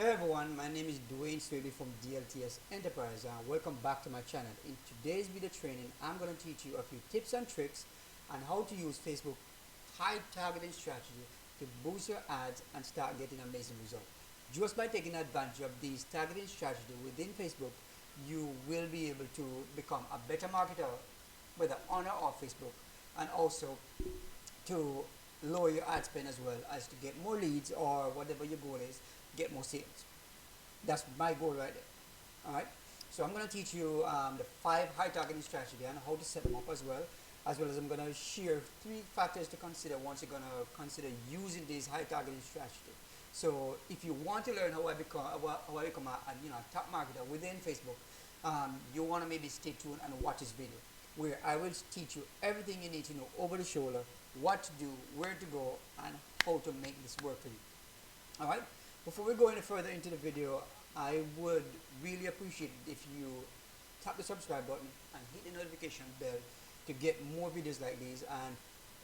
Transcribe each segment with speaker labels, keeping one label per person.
Speaker 1: Hey everyone, my name is Dwayne Swaby from DLTS Enterprise. Welcome back to my channel. In today's video training, I'm going to teach you a few tips and tricks on how to use Facebook high targeting strategy to boost your ads and start getting amazing results. Just by taking advantage of these targeting strategy within Facebook, you will be able to become a better marketer, whether on or off Facebook, and also to lower your ad spend as well as to get more leads or whatever your goal is, get more sales. That's my goal right there. All right. So I'm going to teach you the 5 high targeting strategy and how to set them up as well as I'm going to share 3 factors to consider once you're going to consider using these high targeting strategy. So if you want to learn how I become a top marketer within Facebook, you want to maybe stay tuned and watch this video where I will teach you everything you need to know over the shoulder, what to do, where to go, and how to make this work for you. All right. Before we go any further into the video, I would really appreciate it if you tap the subscribe button and hit the notification bell to get more videos like these and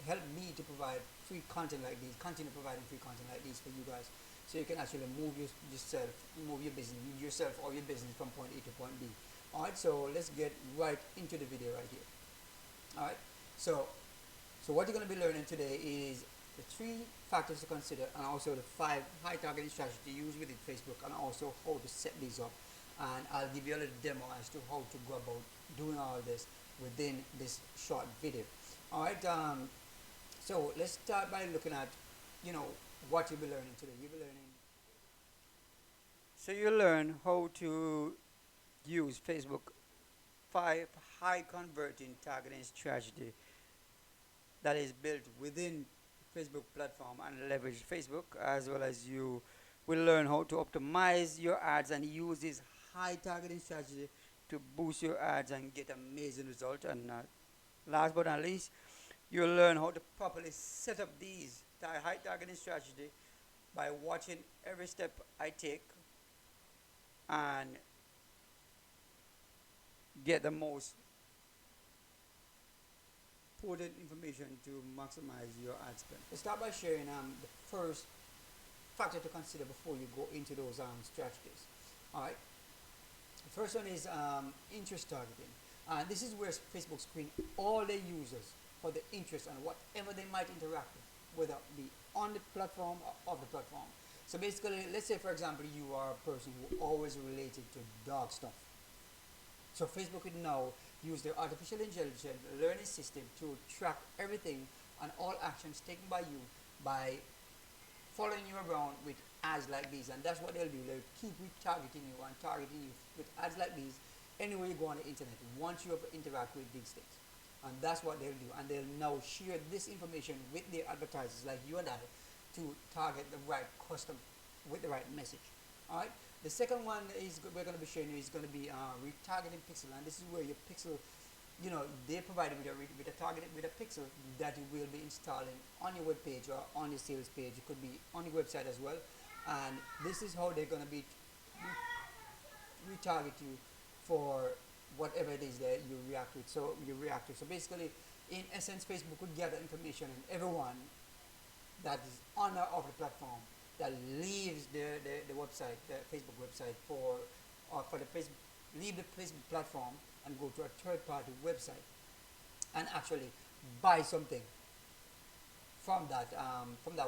Speaker 1: help me to provide free content like these, continue providing free content like these for you guys, so you can actually move your business yourself or your business from point A to point B. All right, so let's get right into the video right here. All right, so what you're going to be learning today is the 3 factors to consider and also the 5 high targeting strategies to use within Facebook and also how to set these up. And I'll give you a little demo as to how to go about doing all this within this short video. All right, so let's start by looking at, what you'll be learning today. So you'll learn how to use Facebook 5 high converting targeting strategy that is built within Facebook platform and leverage Facebook, as well as you will learn how to optimize your ads and use this high targeting strategy to boost your ads and get amazing results. And last but not least, you'll learn how to properly set up these high targeting strategy by watching every step I take and get the most important information to maximize your ad spend. Let's start by sharing the first factor to consider before you go into those strategies. All right. The first one is interest targeting. This is where Facebook screen all their users for the interest and whatever they might interact with, whether it be on the platform or off the platform. So basically, let's say for example you are a person who always related to dog stuff. So Facebook would now use their artificial intelligence learning system to track everything and all actions taken by you by following you around with ads like these. And that's what they'll do. They'll keep retargeting you and targeting you with ads like these anywhere you go on the internet once you interact with these things. And that's what they'll do. And they'll now share this information with their advertisers like you and I to target the right customer with the right message. All right. The second one is we're going to be showing you is going to be retargeting pixel, and this is where your pixel, they provide you with a pixel that you will be installing on your web page or on your sales page. It could be on your website as well, and this is how they're going to be retarget you for whatever it is that you react with. So basically, in essence, Facebook would gather information on everyone that is on or off the platform that leaves the website, the Facebook website for the Facebook, leave the Facebook platform and go to a third-party website and actually buy something from that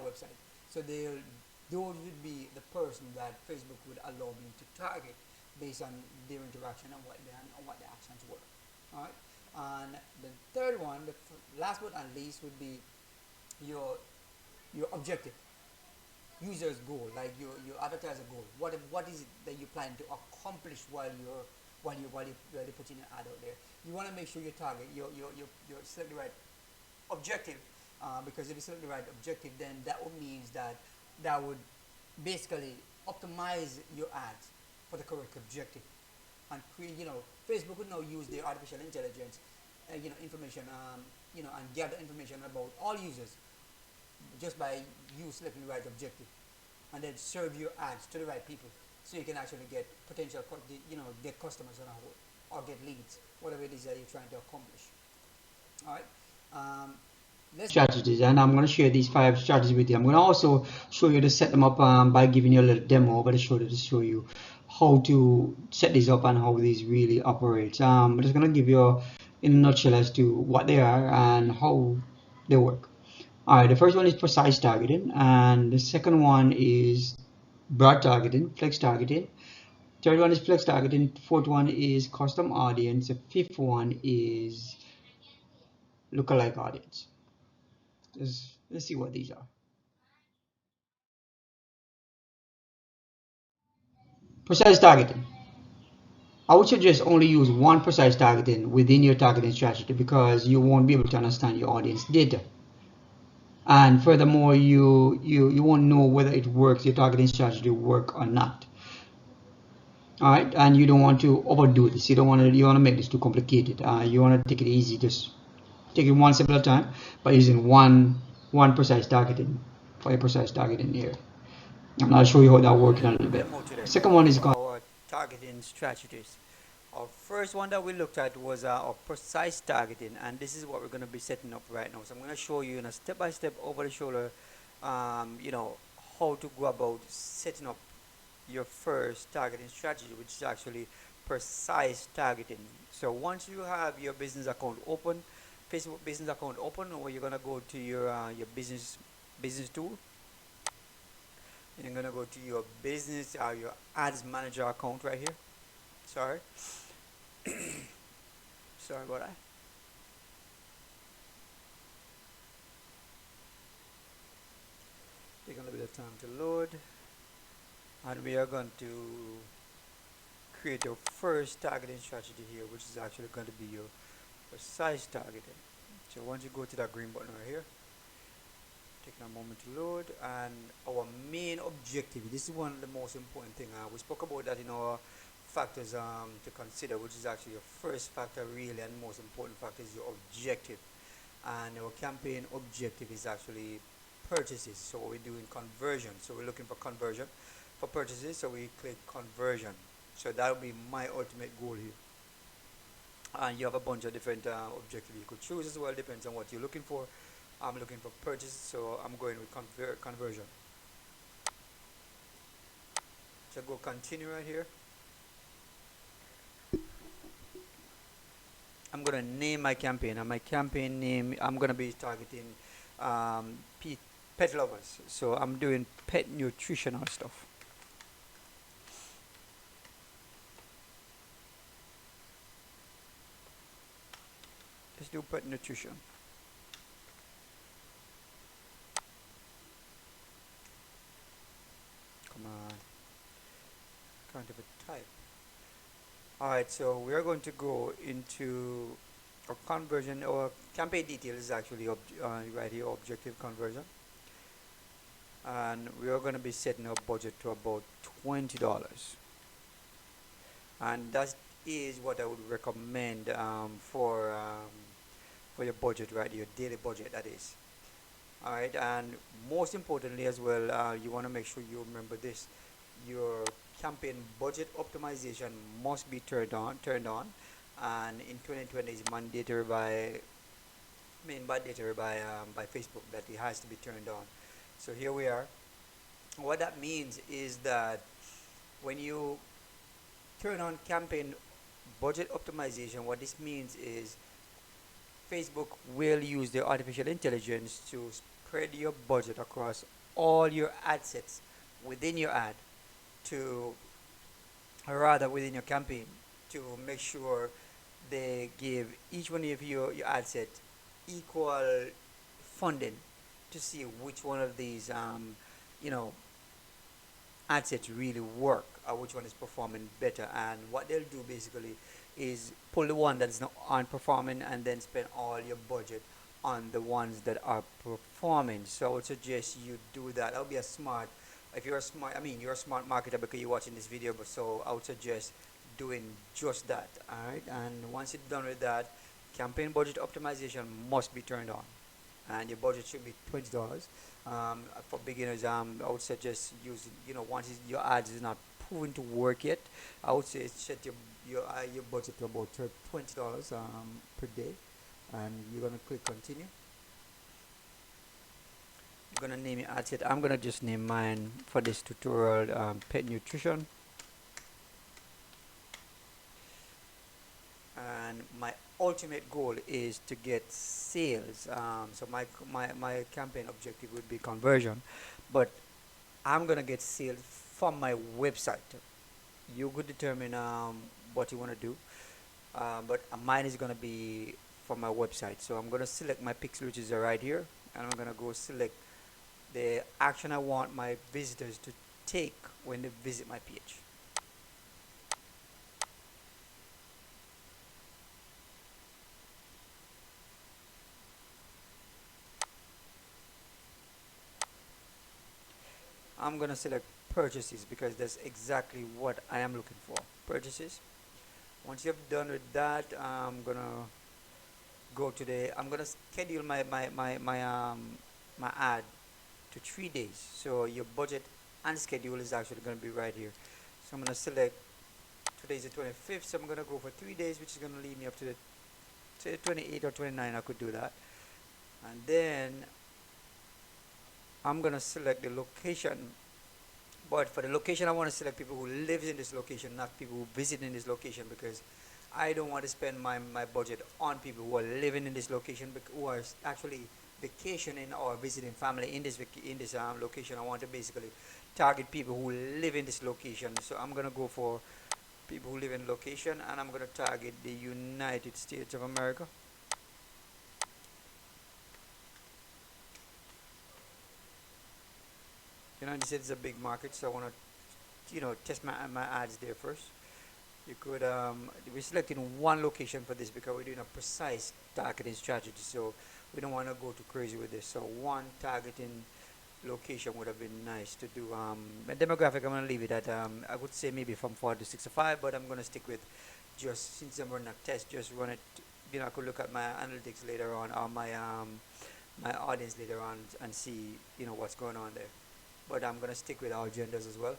Speaker 1: website. So those would be the person that Facebook would allow me to target based on their interaction and what the actions were. All right. And the third one, the last but not least, would be your objective, user's goal, like your advertiser goal. What is it that you plan to accomplish while you're putting an ad out there? You want to make sure you target your select the right objective, because if you select the right objective, then that would means that would basically optimize your ads for the correct objective and create. Facebook would now use their artificial intelligence, information, and gather information about all users just by you selecting the right objective, and then serve your ads to the right people, so you can actually get potential, get customers on a whole, or get leads, whatever it is that you're trying to accomplish. All right. strategies, and I'm going to share these 5 strategies with you. I'm going to also show you to set them up by giving you a little demo over the shoulder to show you how to set these up and how these really operate. I'm just going to give you in a nutshell as to what they are and how they work. All right, the first one is precise targeting, and the second one is broad targeting, flex targeting. Third one is flex targeting. Fourth one is custom audience. The fifth one is lookalike audience. Let's see what these are. Precise targeting. I would suggest only use one precise targeting within your targeting strategy because you won't be able to understand your audience data. And furthermore, you won't know whether it works, your targeting strategy work or not. All right, and you don't want to overdo this. You want to make this too complicated. You want to take it easy. Just take it one step at a time by using one precise targeting for a precise targeting here. And I'll show you how that works in a little bit. Second one is our targeting strategies. Our first one that we looked at was our precise targeting, and this is what we're going to be setting up right now. So I'm going to show you in a step-by-step over the shoulder, how to go about setting up your first targeting strategy, which is actually precise targeting. So once you have your business account open, Facebook business account open, or you're going to go to your business tool. You're going to go to your business or your ads manager account right here. Sorry. Sorry about that. Take a little bit of time to load. And we are going to create your first targeting strategy here, which is actually going to be your precise targeting. So once you go to that green button right here, taking a moment to load, and our main objective, this is one of the most important thing. We spoke about that in our factors to consider, which is actually your first factor really, and most important factor is your objective. And our campaign objective is actually purchases. So we're doing conversion. So we're looking for conversion for purchases. So we click conversion. So that will be my ultimate goal here. And you have a bunch of different objectives you could choose as well. Depends on what you're looking for. I'm looking for purchase, so I'm going with conversion. So go continue right here. I'm going to name my campaign, and my campaign name, I'm going to be targeting pet lovers. So I'm doing pet nutritional stuff. Let's do pet nutrition. Come on. Can't even type. Alright, so we are going to go into our conversion, or campaign details is actually right here, objective conversion. And we are going to be setting our budget to about $20. And that is what I would recommend for your budget, right? Your daily budget, that is. Alright, and most importantly as well, you want to make sure you remember this. Your campaign budget optimization must be turned on, and in 2020 is mandatory by Facebook that it has to be turned on. So here we are. What that means is that when you turn on campaign budget optimization, what this means is Facebook will use their artificial intelligence to spread your budget across all your ad sets within your ad, within your campaign, to make sure they give each one of your ad set equal funding to see which one of these ad sets really work, or which one is performing better. And what they'll do basically is pull the one that's not aren't performing and then spend all your budget on the ones that are performing. So I would suggest you do that. That would be a smart, if you're a smart, you're a smart marketer because you're watching this video, but so I would suggest doing just that. Alright, and once you're done with that, campaign budget optimization must be turned on, and your budget should be $20. For beginners, I would suggest using, once your ads is not proven to work yet, I would say set your budget to about $20 per day, and you're gonna click continue. gonna name it ad set. I'm gonna just name mine for this tutorial pet nutrition, and my ultimate goal is to get sales. So my campaign objective would be conversion, but I'm gonna get sales from my website. You could determine what you want to do, but mine is gonna be from my website. So I'm gonna select my pixel, which is right here, and I'm gonna go select the action I want my visitors to take when they visit my page. I'm gonna select purchases because that's exactly what I am looking for. Purchases. Once you've done with that, I'm gonna go to the. I'm gonna schedule my ad to 3 days. So your budget and schedule is actually gonna be right here. So I'm gonna select today's the 25th. So I'm gonna go for 3 days, which is gonna lead me up to the say 28 or 29. I could do that, and then I'm gonna select the location. But for the location, I want to select people who live in this location, not people who visit in this location, because I don't want to spend my budget on people who are living in this location, who are actually vacationing or visiting family in this location. I want to basically target people who live in this location. So I'm gonna go for people who live in location, and I'm gonna target the United States of America. United States is a big market, so I want to test my ads there first. You could we're selecting one location for this because we're doing a precise targeting strategy, so we don't want to go too crazy with this. So one targeting location would have been nice to do. My demographic, I'm gonna leave it at I would say maybe from 40 to 65, but I'm gonna stick with, just since I'm running a test, just run it. I could look at my analytics later on, or my audience later on, and see what's going on there. But I'm gonna stick with our genders as well.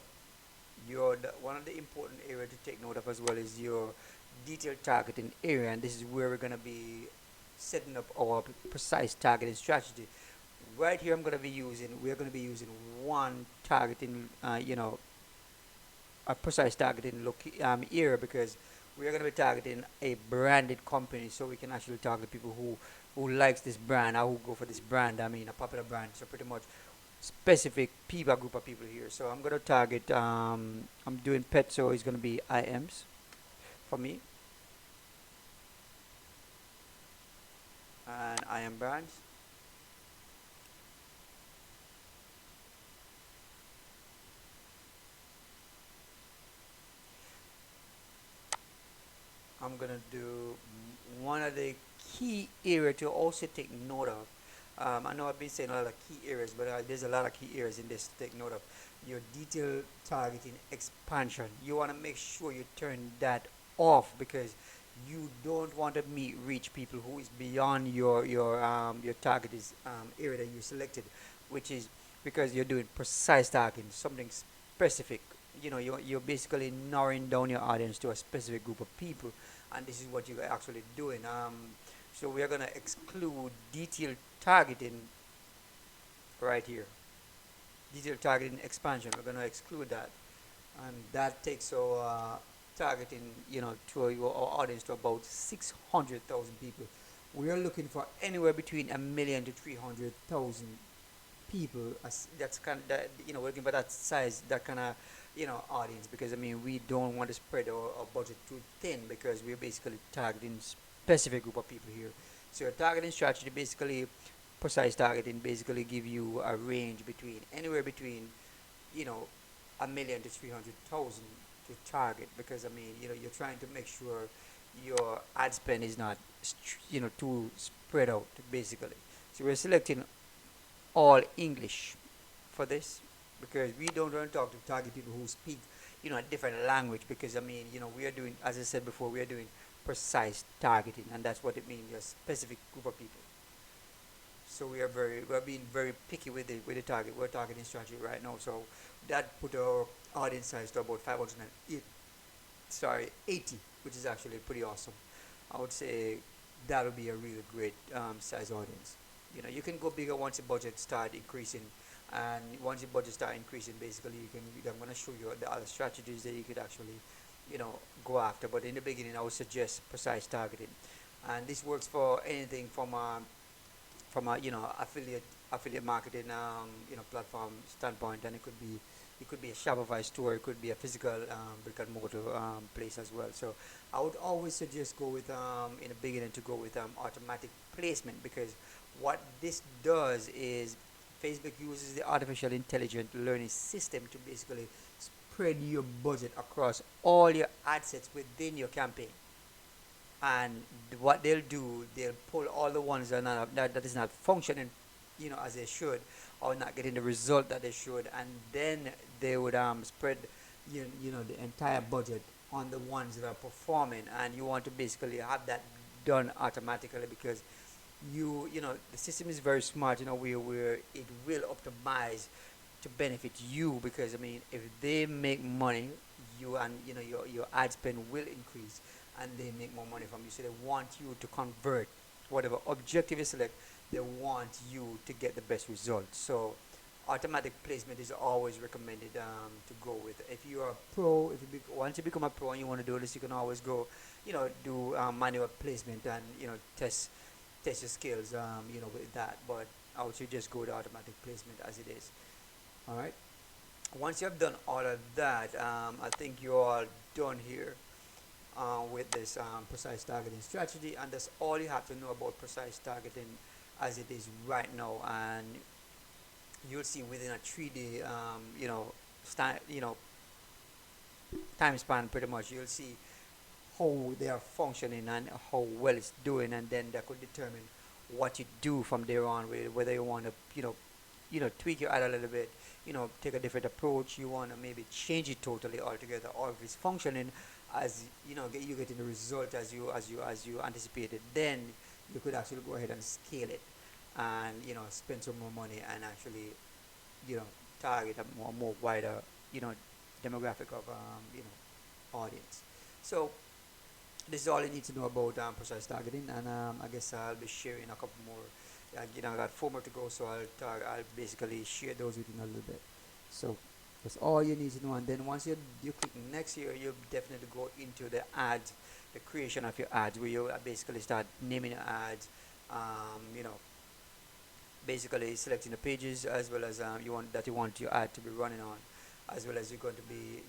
Speaker 1: One of the important area to take note of as well is your detailed targeting area, and this is where we're going to be setting up our precise targeting strategy. Right here, we're going to be using one targeting, a precise targeting area, because we are going to be targeting a branded company, so we can actually target people who likes this brand or who go for this brand. I mean, a popular brand. So pretty much specific people, group of people here. So I'm gonna target. I'm doing pet, so it's gonna be IMs for me, and IM brands. I'm gonna do one of the key area to also take note of. I know I've been saying a lot of key areas, but there's a lot of key areas in this to take note of. Your detail targeting expansion. You want to make sure you turn that off, because you don't want to reach people who is beyond your target is area that you selected, which is because you're doing precise targeting, something specific. You're basically narrowing down your audience to a specific group of people, and this is what you're actually doing. So we are gonna exclude detailed targeting right here. Detailed targeting expansion. We're gonna exclude that, and that takes our targeting, to our audience to about 600,000 people. We are looking for anywhere between a million to 300,000 people. That's kind of that, we're looking for that size, that kind of audience, because I mean we don't want to spread our budget too thin, because we're basically targeting specific group of people here. So your targeting strategy, basically precise targeting, basically give you a range between anywhere between you know a million to 300,000 to target, because I mean you're trying to make sure your ad spend is not too spread out basically. So we're selecting all English for this, because we don't want to talk to target people who speak a different language, because I mean we are doing, as I said before, we are doing precise targeting, and that's what it means, a specific group of people. So we're being very picky with the target. We're targeting strategy right now, so that put our audience size to about 508 sorry 80, which is actually pretty awesome. I would say that would be a really great size audience. You can go bigger once your budget start increasing, and once your budget start increasing, basically I'm going to show you the other strategies that you could actually go after. But in the beginning, I would suggest precise targeting, and this works for anything from a affiliate marketing platform standpoint. And it could be a Shopify store, it could be a physical brick and mortar place as well. So I would always suggest go with in the beginning to go with automatic placement, because what this does is Facebook uses the artificial intelligent learning system to basically spread your budget across all your ad sets within your campaign. And what they'll do, they'll pull all the ones that is not functioning as they should, or not getting the result that they should, and then they would spread the entire budget on the ones that are performing. And you want to basically have that done automatically, because the system is very smart, where it will optimize to benefit you. Because I mean, if they make money, you and your ad spend will increase, and they make more money from you. So they want you to convert whatever objective you select. They want you to get the best results. So automatic placement is always recommended to go with. If you are a pro, once you become a pro and you want to do this, you can always go, do manual placement and test your skills, with that. But I would suggest go to automatic placement as it is. All right. Once you have done all of that, I think you're all done here with this precise targeting strategy, and that's all you have to know about precise targeting as it is right now. And you'll see within a 3-day, time span, pretty much, you'll see how they are functioning and how well it's doing, and then that could determine what you do from there on, whether you want to tweak your ad a little bit, take a different approach, you want to maybe change it totally altogether, or if it's functioning as you getting the result as you anticipated, then you could actually go ahead and scale it, and spend some more money, and actually target a more wider demographic of audience. So this is all you need to know about precise targeting, and I guess I'll be sharing a couple more. I got 4 more to go, so I'll basically share those with you in a little bit. So that's all you need to know. And then once you click next here, you definitely go into the ads, the creation of your ads, where you basically start naming your ads. Basically selecting the pages, as well as you want your ad to be running on, as well as you're going to be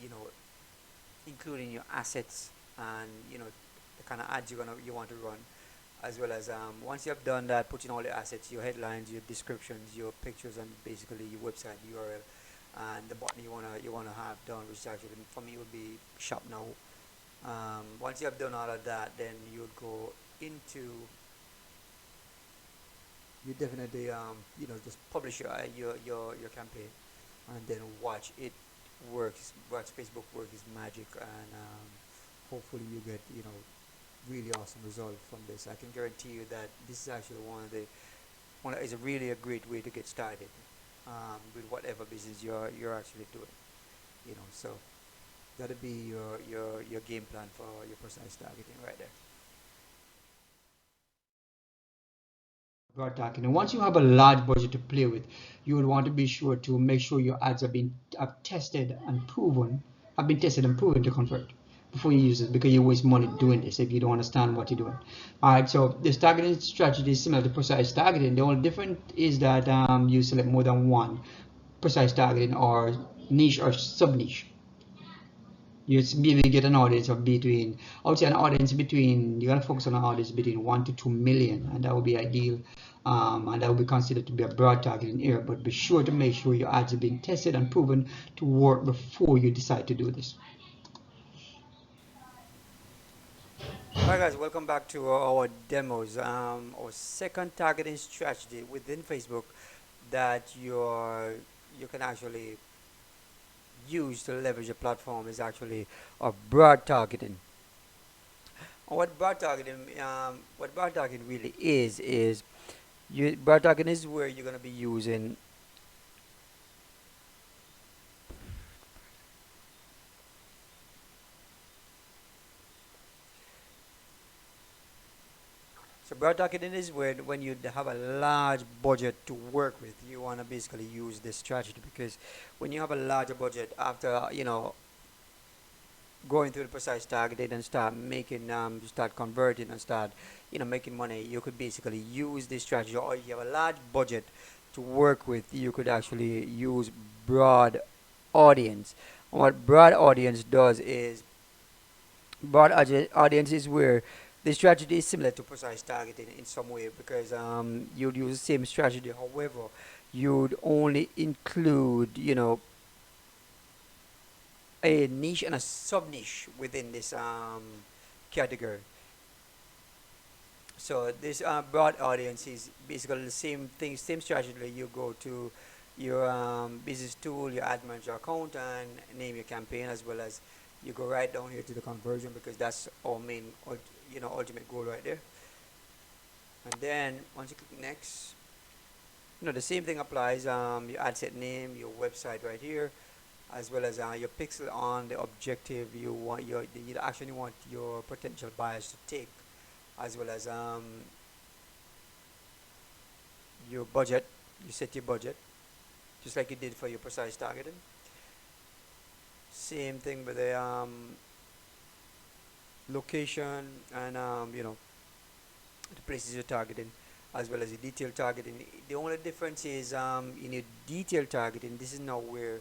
Speaker 1: including your assets, and the kind of ads you want to run, as well as once you have done that, put in all your assets, your headlines, your descriptions, your pictures, and basically your website URL, and the button you wanna have done, which actually for me would be shop now. Once you have done all of that, then you would go into, you definitely just publish your campaign, and then watch it watch Facebook work is magic, and hopefully you get really awesome result from this. I can guarantee you that this is actually is a really a great way to get started with whatever business you're actually doing. So that'll be your game plan for your precise targeting right there. Broad targeting. Once you have a large budget to play with, you would want to be sure to make sure your ads have been tested and proven to convert before you use it, because you waste money doing this if you don't understand what you're doing. All right, so this targeting strategy is similar to precise targeting. The only difference is that you select more than one precise targeting or niche or sub niche. You maybe get an audience of between, I would say an audience between, you're gonna focus on an audience between 1 to 2 million, and that would be ideal, and that would be considered to be a broad targeting area. But be sure to make sure your ads are being tested and proven to work before you decide to do this. Alright guys, welcome back to our demos. Our second targeting strategy within Facebook that you can actually use to leverage a platform is actually a broad targeting. What broad targeting really is broad targeting is where you're gonna be using. So broad targeting is when you have a large budget to work with. You want to basically use this strategy because when you have a larger budget, after going through the precise targeting and start making start converting and start making money, you could basically use this strategy. Or if you have a large budget to work with, you could actually use broad audience. And what broad audience does is audience is where the strategy is similar to precise targeting in some way because you'd use the same strategy. However, you'd only include a niche and a sub niche within this category. So this broad audience is basically the same thing, same strategy. You go to your business tool, your ad manager account, and name your campaign, as well as you go right down here to the conversion because that's our main, ultimate goal right there. And then once you click next, the same thing applies. Your ad set name, your website right here, as well as your pixel on the objective you actually want your potential buyers to take, as well as your budget. You set your budget just like you did for your precise targeting. Same thing with the location and the places you're targeting, as well as the detailed targeting. The only difference is in your detailed targeting, this is now where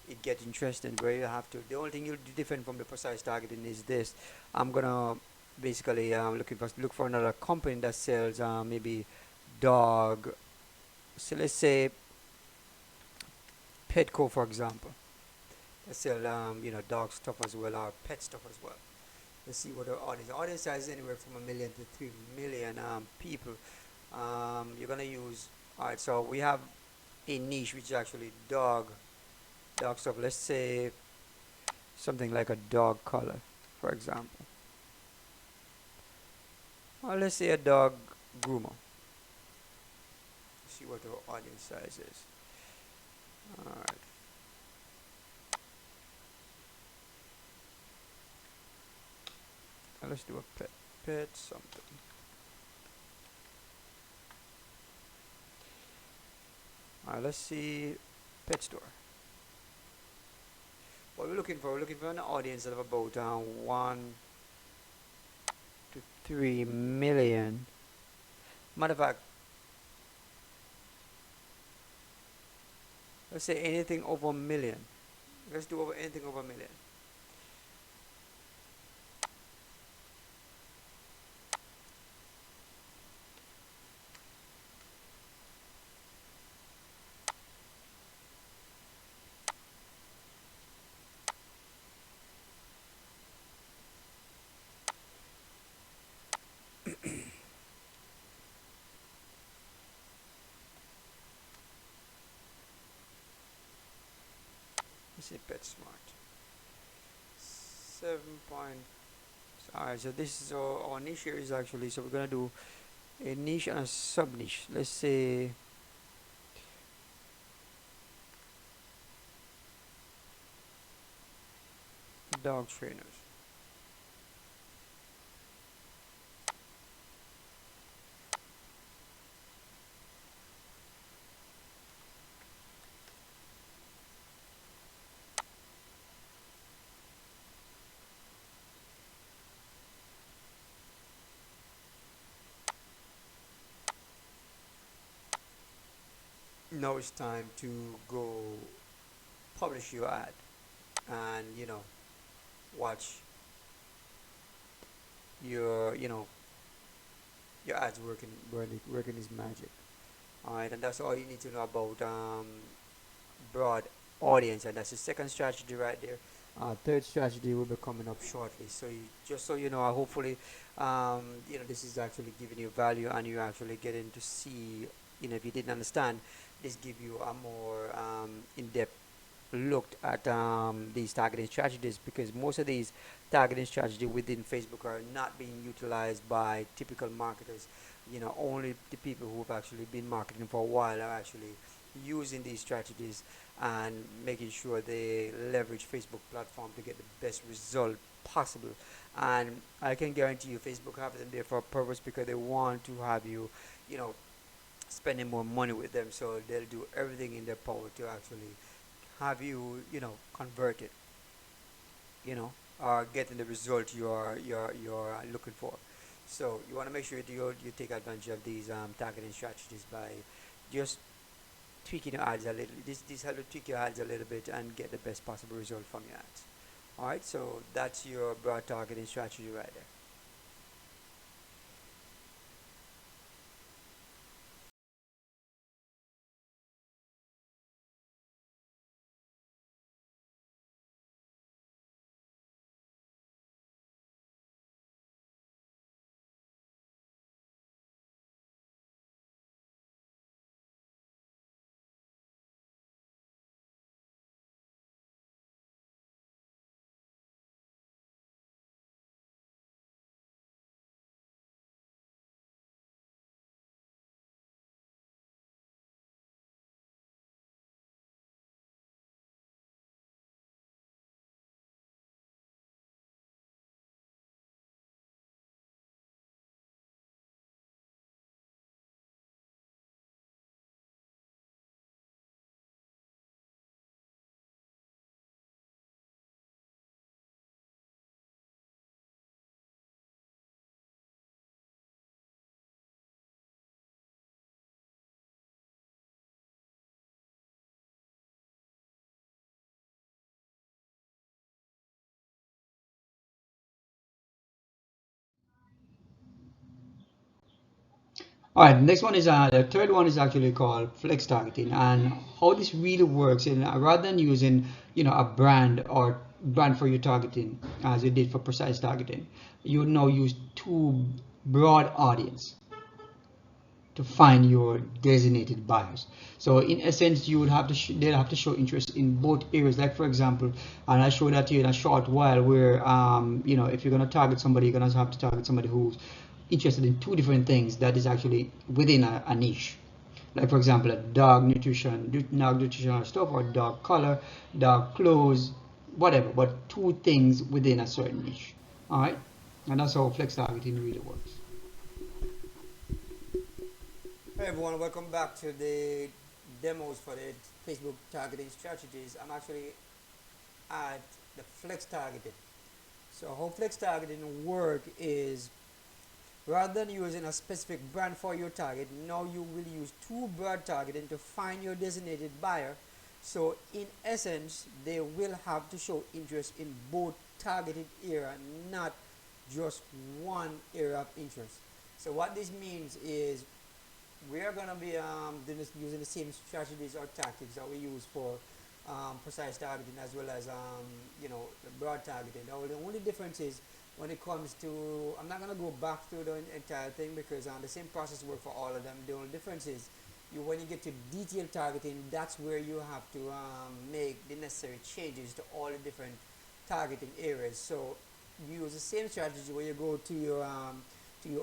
Speaker 1: it gets interesting, where you have to, the only thing you'll do different from the precise targeting is this. I'm gonna basically look for another company that sells maybe dog, so let's say Petco, for example. They sell dog stuff as well, or pet stuff as well. Let's see what the audience size is anywhere from 1 million to 3 million people. You're gonna use, all right, so we have a niche which is actually dog stuff. Let's say something like a dog collar, for example, or let's say a dog groomer. See what the audience size is. All right. Now let's do a pet something. Alright, let's see pet store. What we're looking for, an audience of about 1 to 3 million. Matter of fact, let's say anything over 1 million. Let's do anything over 1 million. Let's say PetSmart. 7 point. Alright, so this is our niche here is actually, so we're gonna do a niche and a sub niche. Let's say dog trainers. Now it's time to go publish your ad and watch your ads working is magic. Alright, and that's all you need to know about broad audience, and that's the second strategy right there. Third strategy will be coming up shortly. So just so you know, hopefully this is actually giving you value and you're actually getting to see, if you didn't understand, this give you a more in-depth looked at these targeting strategies, because most of these targeting strategies within Facebook are not being utilized by typical marketers. Only the people who have actually been marketing for a while are actually using these strategies and making sure they leverage Facebook platform to get the best result possible. And I can guarantee you, Facebook have them there for a purpose because they want to have you, you know, spending more money with them. So they'll do everything in their power to actually have you, converted, or getting the result you're looking for. So you want to make sure that you take advantage of these targeting strategies by just tweaking your ads a little. This help you tweak your ads a little bit and get the best possible result from your ads. All right, so that's your broad targeting strategy right there. All right, next one is the third one is actually called flex targeting, and how this really works. And rather than using a brand for your targeting as you did for precise targeting, you now use two broad audience to find your designated buyers. So in essence, you would have to they'll have to show interest in both areas. Like for example, and I'll show that to you in a short while, where if you're going to target somebody, you're going to have to target somebody who's interested in two different things that is actually within a niche. Like for example, a dog nutritional stuff, or dog color, dog clothes, whatever. But two things within a certain niche. All right, and that's how flex targeting really works. Hey everyone, welcome back to the demos for the Facebook targeting strategies. I'm actually at the flex targeting. So how flex targeting work is, rather than using a specific brand for your target, now you will use two broad targeting to find your designated buyer. So in essence, they will have to show interest in both targeted area, not just one area of interest. So what this means is we are going to be using the same strategies or tactics that we use for precise targeting, as well as the broad targeting. Now, the only difference is when it comes to, I'm not going to go back through the entire thing because the same process works for all of them. The only difference is when you get to detailed targeting, that's where you have to make the necessary changes to all the different targeting areas. So you use the same strategy where you go to your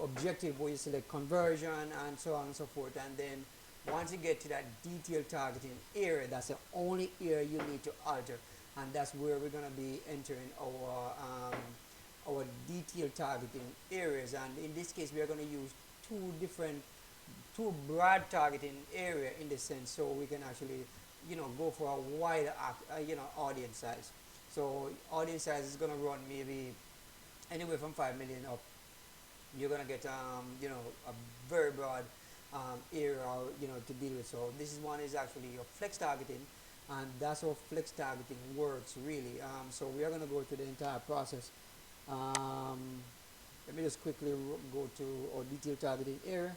Speaker 1: objective, where you select conversion and so on and so forth, and then once you get to that detailed targeting area, that's the only area you need to alter, and that's where we're going to be entering our detailed targeting areas. And in this case, we are going to use two broad targeting area in the sense, so we can actually go for a wider audience size. So audience size is going to run maybe anywhere from 5 million up. You're gonna get a very broad area to deal with. So this is one is actually your flex targeting, and that's how flex targeting works really. So we are gonna go through the entire process. Um, Let me just quickly go to our detailed targeting area.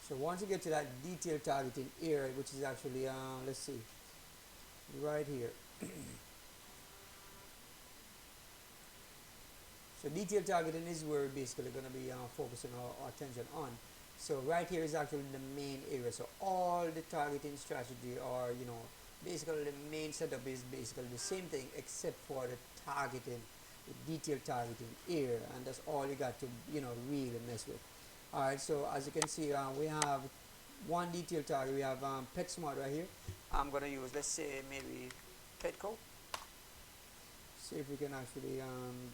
Speaker 1: So once you get to that detailed targeting area, which is actually let's see, right here. So detailed targeting is where we're basically going to be focusing our attention on. So right here is actually the main area. So all the targeting strategy, or basically the main setup is basically the same thing except for the targeting, the detailed targeting area, and that's all you got to really mess with. All right. So as you can see, we have one detail target. We have PetSmart right here. I'm gonna use, let's say, maybe Petco. See if we can actually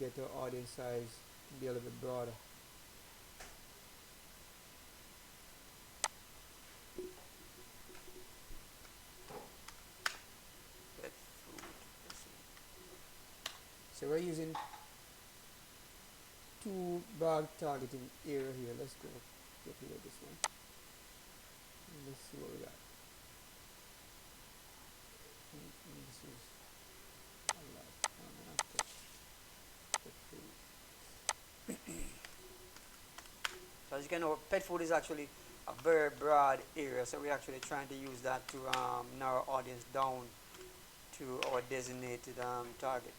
Speaker 1: get the audience size to be a little bit broader. Pet food. Let's see. So we're using two broad targeting area here. Let's go get rid of this one. And let's see what we got. This is a lot. Pet food. So as you can know, pet food is actually a very broad area. So we're actually trying to use that to narrow audience down to our designated target.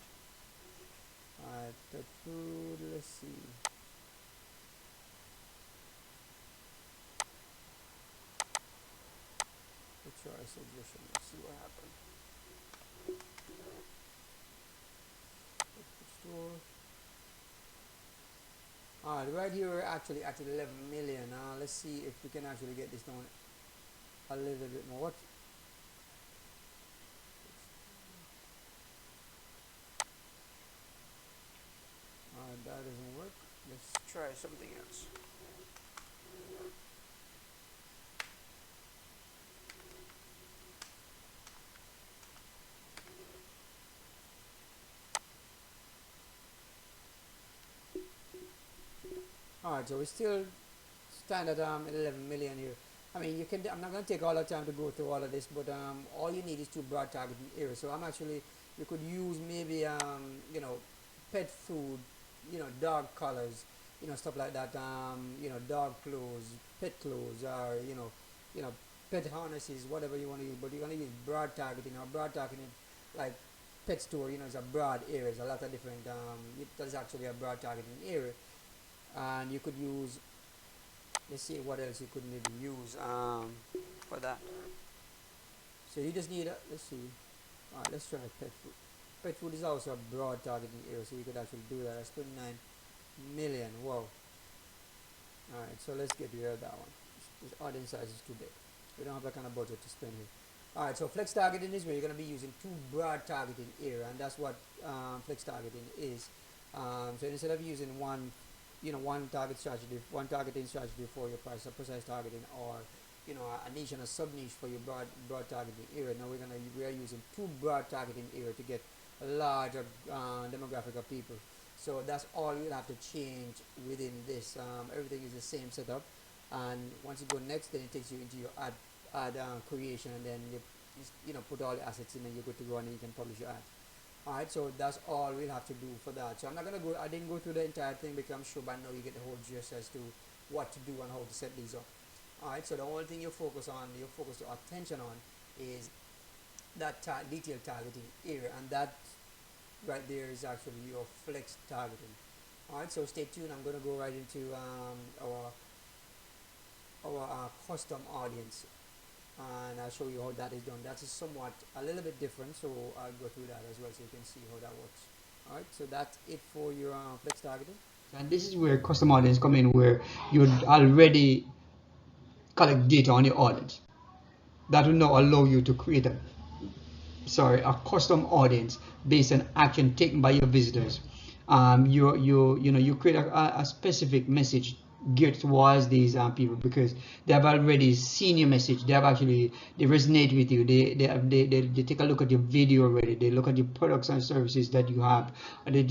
Speaker 1: Alright, pet food. Let's see. Let's try a suggestion. Let's see what happens. Store. Alright, right here we're actually at 11 million. Let's see if we can actually get this down a little bit more. What? That doesn't work. Let's try something else. Alright, so we still stand at 11 million here. I mean, you can. I'm not going to take all the time to go through all of this, but all you need is two broad targeting areas. So I'm actually, you could use maybe you know, pet food, you know, dog collars, you know, stuff like that. You know, dog clothes, pet clothes, or you know, pet harnesses, whatever you want to use. But you're going to use broad targeting or broad targeting, like pet store. You know, it's a broad area. It's a lot of different. There's actually a broad targeting area, and you could use, let's see what else you could maybe use for that. So you just need let's see. Alright, let's try pet food. Pet food is also a broad targeting area, so you could actually do that. That's 29 million. Wow. Alright, so let's get rid of that one. This audience size is too big. We don't have that kind of budget to spend here. Alright, so flex targeting is where you're going to be using two broad targeting area, and that's what flex targeting is. So instead of using one, you know, one target strategy, one targeting strategy for your precise targeting, or you know, a niche and a sub niche for your broad targeting area. Now we are using two broad targeting area to get a larger demographic of people. So that's all you'll have to change within this. Everything is the same setup, and once you go next, then it takes you into your ad creation, and then you know, put all the assets in, and you're good to go, and then you can publish your ad. Alright, so that's all we'll have to do for that. So I'm not gonna go. I didn't go through the entire thing because I'm sure by now you get the whole gist as to what to do and how to set these up. Alright, so the only thing you focus your attention on is that detail targeting area, and that right there is actually your flex targeting. Alright, so stay tuned. I'm gonna go right into our custom audience, and I'll show you how that is done. That is somewhat a little bit different, so I'll go through that as well so you can see how that works. Alright, so that's it for your flex targeting. And this is where custom audience come in, where you already collect data on your audience. That will now allow you to create a custom audience based on action taken by your visitors. You create a specific message geared towards these people, because they have already seen your message. They resonate with you. They take a look at your video already. They look at your products and services that you have, they've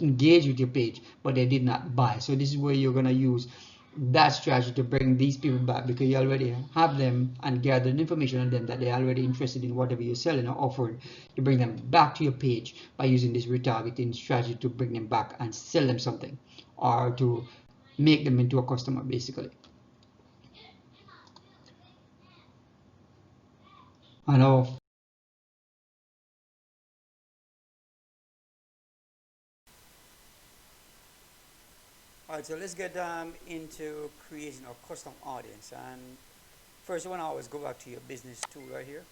Speaker 1: engaged with your page, but they did not buy. So this is where you're gonna use that strategy to bring these people back, because you already have them and gathered information on them that they're already interested in whatever you're selling or offering. You bring them back to your page by using this retargeting strategy to bring them back and sell them something, or to make them into a customer, basically. I know. Alright, so let's get into creating a custom audience. And first, you want to always go back to your business tool right here.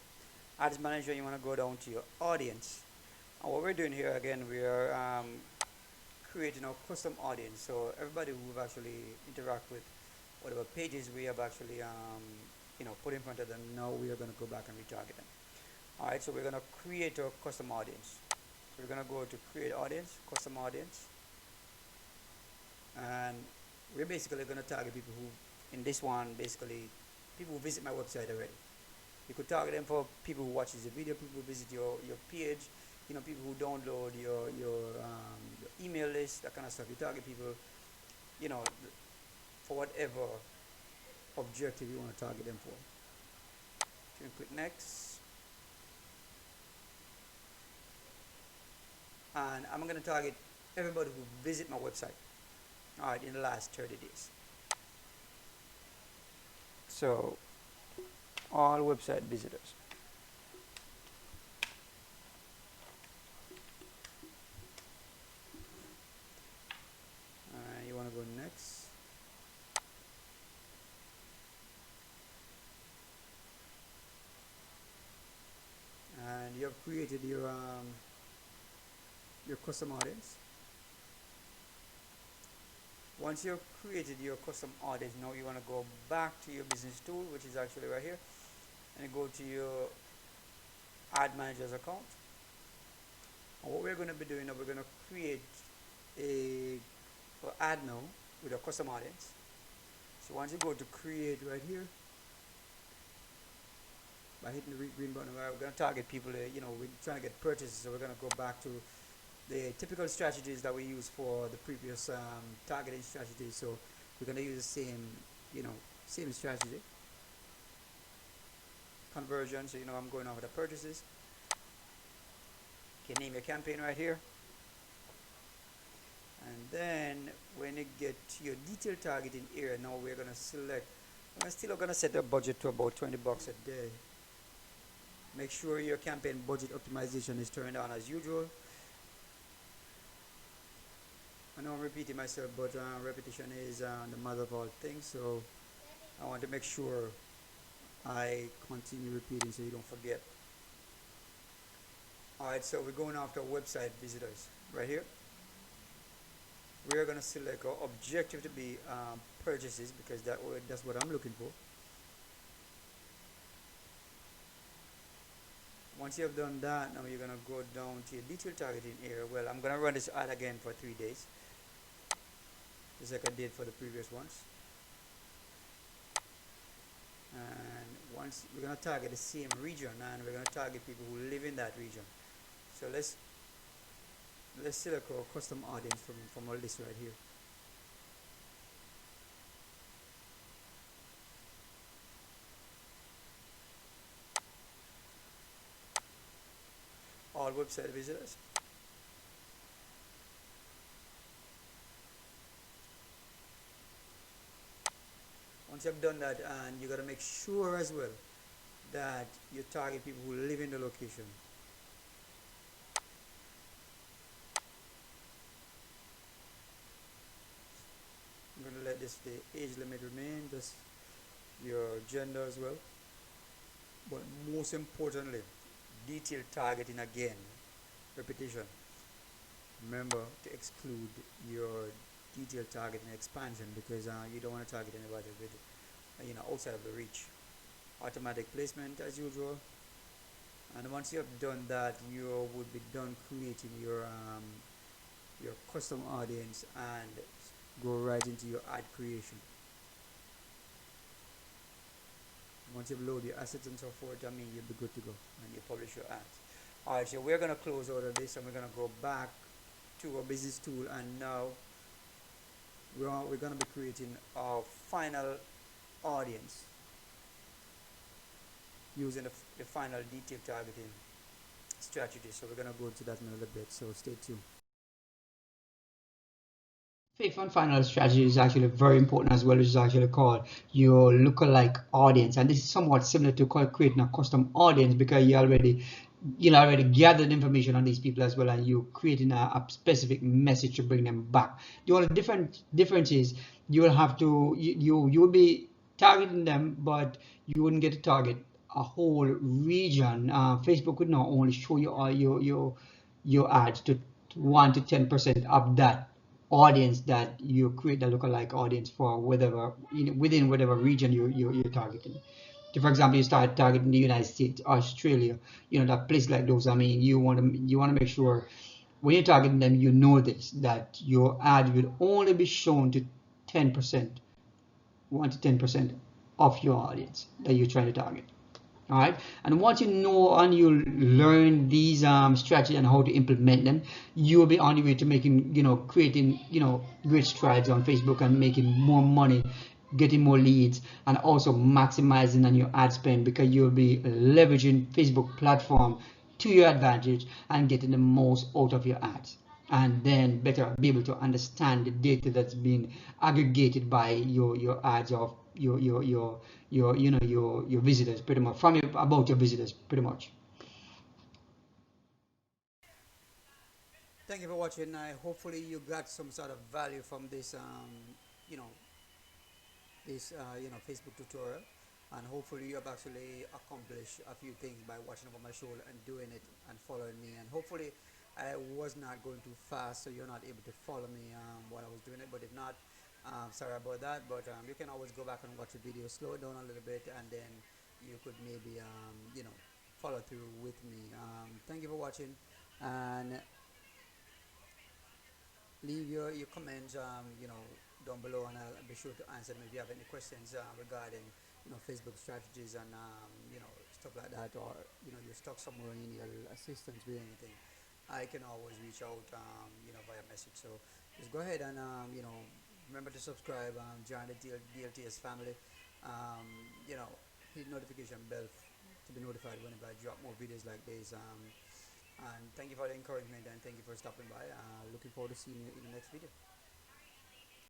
Speaker 1: Ads manager, you want to go down to your audience. And what we're doing here again, we are creating a custom audience. So everybody who actually interact with whatever pages we have actually put in front of them. Now we are going to go back and retarget them. All right, so we're going to create a custom audience. So we're going to go to create audience, custom audience, and we're basically going to target people who, in this one, basically people who visit my website already. You could target them for people who watches the video, people who visit your page, people who download your email list, that kind of stuff. You target people, you know, for whatever objective you want to target them for. You can click next. And I'm going to target everybody who visit my website, all right, in the last 30 days. So all website visitors. You want to go next. And you have created your custom audience. Once you've created your custom audience, now you want to go back to your business tool, which is actually right here, and go to your ad manager's account. And what we're going to be doing now, we're going to create a ad now with a custom audience. So once you go to create right here, by hitting the green button, we're going to target people. We're trying to get purchases, so we're going to go back to the typical strategies that we use for the previous targeting strategies. So we're going to use the same strategy. Conversion, so I'm going over the purchases. You can name your campaign right here. And then when you get to your detailed targeting area, now we're going to select, we're still going to set the budget to about $20 a day. Make sure your campaign budget optimization is turned on as usual. I know I'm repeating myself, but repetition is the mother of all things, so I want to make sure I continue repeating so you don't forget. Alright, so we're going after website visitors right here. We're going to select our objective to be purchases, because that's what I'm looking for. Once you have done that, now you're going to go down to your detailed targeting area. Well, I'm going to run this ad again for 3 days, just like I did for the previous ones. And once we're going to target the same region, and we're going to target people who live in that region. So let's select our custom audience from our list right here. All website visitors. Once you've done that, and you got to make sure as well that you target people who live in the location. I'm going to let the age limit remain, just your gender as well. But most importantly, detailed targeting again, repetition. Remember to exclude your detailed targeting expansion, because you don't want to target anybody with outside of the reach. Automatic placement as usual. And once you have done that, you would be done creating your custom audience and go right into your ad creation. Once you've loaded your assets and so forth, you'll be good to go, and you publish your ads. Alright, so we're going to close out of this, and we're going to go back to our business tool, and now we're going to be creating our final audience using the final detailed targeting strategy. So we're going to go into that in a little bit, so stay tuned. Fifth and final strategy is actually very important as well, which is actually called your lookalike audience, and this is somewhat similar to creating a custom audience, because you already gathered information on these people as well, and you're creating a specific message to bring them back. The only difference is you will have to you will be targeting them, but you wouldn't get to target a whole region. Facebook would not only show you all your ads to 1 to 10% of that audience that you create the lookalike audience for whatever, within whatever region you're targeting. So for example, you start targeting the United States, Australia, that place like those. I mean, you want to make sure when you're targeting them, you know this, that your ad will only be shown to 10%, 1 to 10% of your audience that you're trying to target. All right, and once you know and you learn these strategies and how to implement them, you will be on your way to making, creating, great strides on Facebook and making more money, getting more leads, and also maximizing on your ad spend, because you'll be leveraging Facebook platform to your advantage and getting the most out of your ads, and then better be able to understand the data that's being aggregated by your ads of your visitors, pretty much, from about your visitors, pretty much. Thank you for watching. Hopefully you got some sort of value from this, you know, Facebook tutorial, and hopefully you have actually accomplished a few things by watching over my show and doing it and following me. And hopefully I was not going too fast, so you're not able to follow me while I was doing it. But if not, sorry about that. But you can always go back and watch the video, slow it down a little bit, and then you could maybe follow through with me. Thank you for watching, and leave your comments, down below, and I'll be sure to answer them if you have any questions regarding, Facebook strategies and, stuff like that, or you're stuck somewhere and you need a little assistance with anything. I can always reach out, via message. So just go ahead and, remember to subscribe, join the DLTS family. Um, hit notification bell to be notified whenever I drop more videos like this. And thank you for the encouragement, and thank you for stopping by. Looking forward to seeing you in the next video.